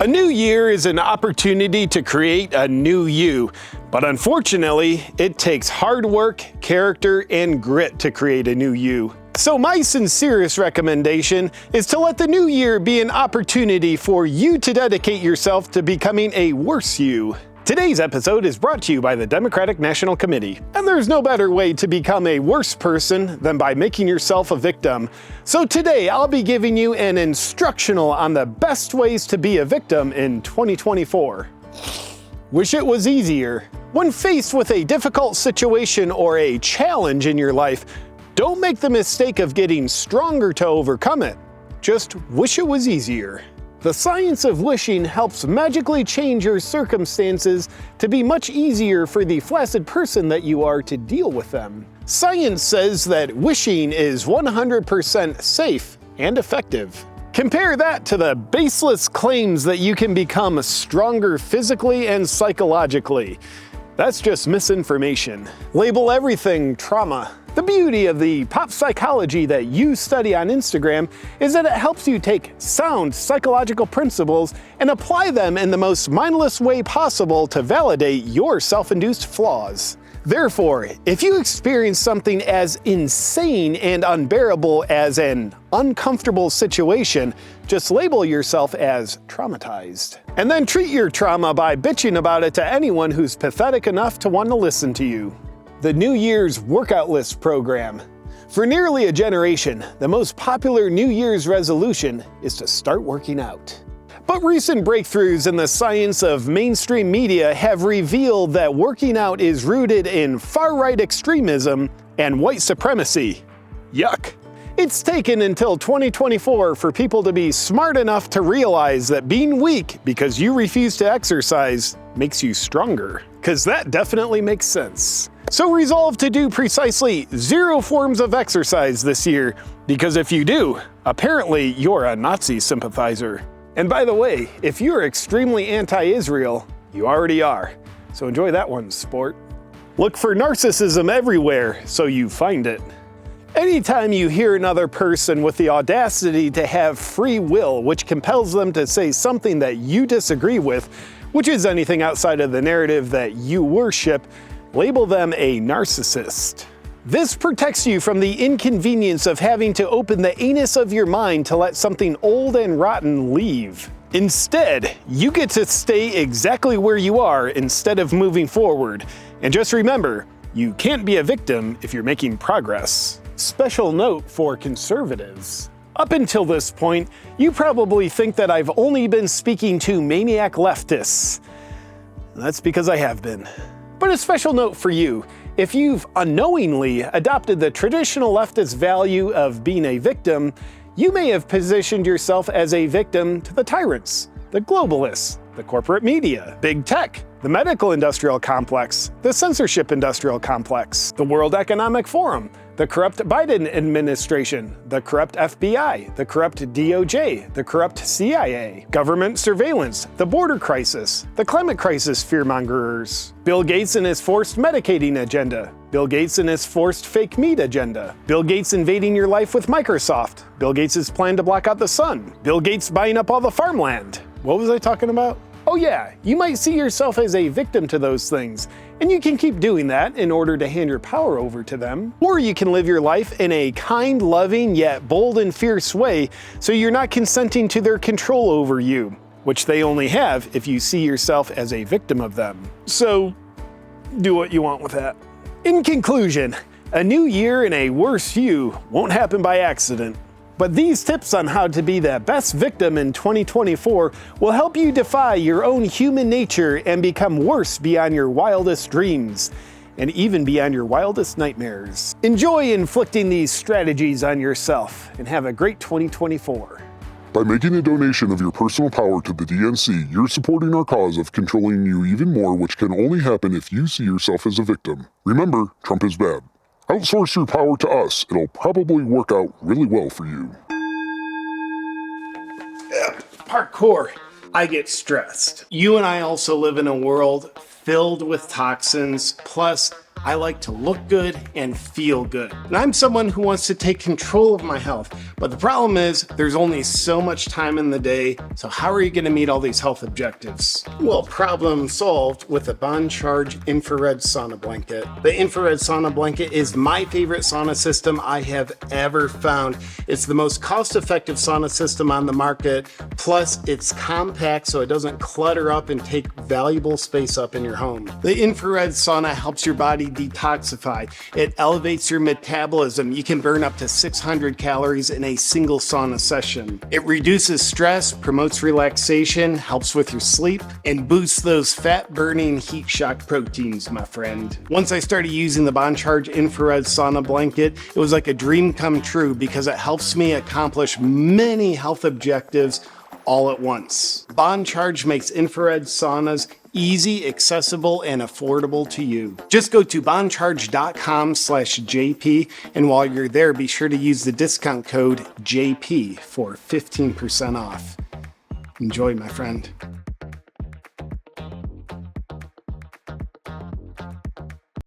A new year is an opportunity to create a new you, but unfortunately, it takes hard work, character, and grit to create a new you. So my sincerest recommendation is to let the new year be an opportunity for you to dedicate yourself to becoming a worse you. Today's episode is brought to you by the Democratic National Committee, and there's no better way to become a worse person than by making yourself a victim. So today I'll be giving you an instructional on the best ways to be a victim in 2024. Wish it was easier. When faced with a difficult situation or a challenge in your life, don't make the mistake of getting stronger to overcome it. Just wish it was easier. The science of wishing helps magically change your circumstances to be much easier for the flaccid person that you are to deal with them. Science says that wishing is 100% safe and effective. Compare that to the baseless claims that you can become stronger physically and psychologically. That's just misinformation. Label everything trauma. The beauty of the pop psychology that you study on Instagram is that it helps you take sound psychological principles and apply them in the most mindless way possible to validate your self-induced flaws. Therefore, if you experience something as insane and unbearable as an uncomfortable situation, just label yourself as traumatized. And then treat your trauma by bitching about it to anyone who's pathetic enough to want to listen to you. The New Year's Workout List program. For nearly a generation, the most popular New Year's resolution is to start working out. But recent breakthroughs in the science of mainstream media have revealed that working out is rooted in far-right extremism and white supremacy. Yuck. It's taken until 2024 for people to be smart enough to realize that being weak because you refuse to exercise makes you stronger. 'Cause that definitely makes sense. So resolve to do precisely 0 forms of exercise this year, because if you do, apparently you're a Nazi sympathizer. And by the way, if you're extremely anti-Israel, you already are. So enjoy that one, sport. Look for narcissism everywhere, so you find it. Anytime you hear another person with the audacity to have free will, which compels them to say something that you disagree with, which is anything outside of the narrative that you worship, label them a narcissist. This protects you from the inconvenience of having to open the anus of your mind to let something old and rotten leave. Instead, you get to stay exactly where you are instead of moving forward. And just remember, you can't be a victim if you're making progress. Special note for conservatives. Up until this point, you probably think that I've only been speaking to maniac leftists. That's because I have been. But a special note for you, if you've unknowingly adopted the traditional leftist value of being a victim, you may have positioned yourself as a victim to the tyrants, the globalists, the corporate media, big tech, the medical industrial complex, the censorship industrial complex, the World Economic Forum, the corrupt Biden administration, the corrupt FBI, the corrupt DOJ, the corrupt CIA, government surveillance, the border crisis, the climate crisis fearmongers, Bill Gates and his forced medicating agenda, Bill Gates and his forced fake meat agenda, Bill Gates invading your life with Microsoft, Bill Gates' plan to block out the sun, Bill Gates buying up all the farmland. What was I talking about? Oh yeah, you might see yourself as a victim to those things, and you can keep doing that in order to hand your power over to them. Or you can live your life in a kind, loving, yet bold and fierce way, so you're not consenting to their control over you, which they only have if you see yourself as a victim of them. So, do what you want with that. In conclusion, a new year and a worse you won't happen by accident. But these tips on how to be the best victim in 2024 will help you defy your own human nature and become worse beyond your wildest dreams, and even beyond your wildest nightmares. Enjoy inflicting these strategies on yourself, and have a great 2024. By making a donation of your personal power to the DNC, you're supporting our cause of controlling you even more, which can only happen if you see yourself as a victim. Remember, Trump is bad. Outsource your power to us. It'll probably work out really well for you. Parkour. I get stressed. You and I also live in a world filled with toxins, plus I like to look good and feel good. And I'm someone who wants to take control of my health. But the problem is there's only so much time in the day. So how are you going to meet all these health objectives? Well, problem solved with a Bon Charge infrared sauna blanket. The infrared sauna blanket is my favorite sauna system I have ever found. It's the most cost-effective sauna system on the market. Plus, it's compact so it doesn't clutter up and take valuable space up in your home. The infrared sauna helps your body detoxify. It elevates your metabolism. You can burn up to 600 calories in a single sauna session. It reduces stress, promotes relaxation, helps with your sleep, and boosts those fat-burning heat shock proteins, my friend. Once I started using the Bon Charge infrared sauna blanket, it was like a dream come true because it helps me accomplish many health objectives all at once. Bon Charge makes infrared saunas easy, accessible, and affordable to you. Just go to boncharge.com/JP, and while you're there, be sure to use the discount code JP for 15% off. Enjoy, my friend.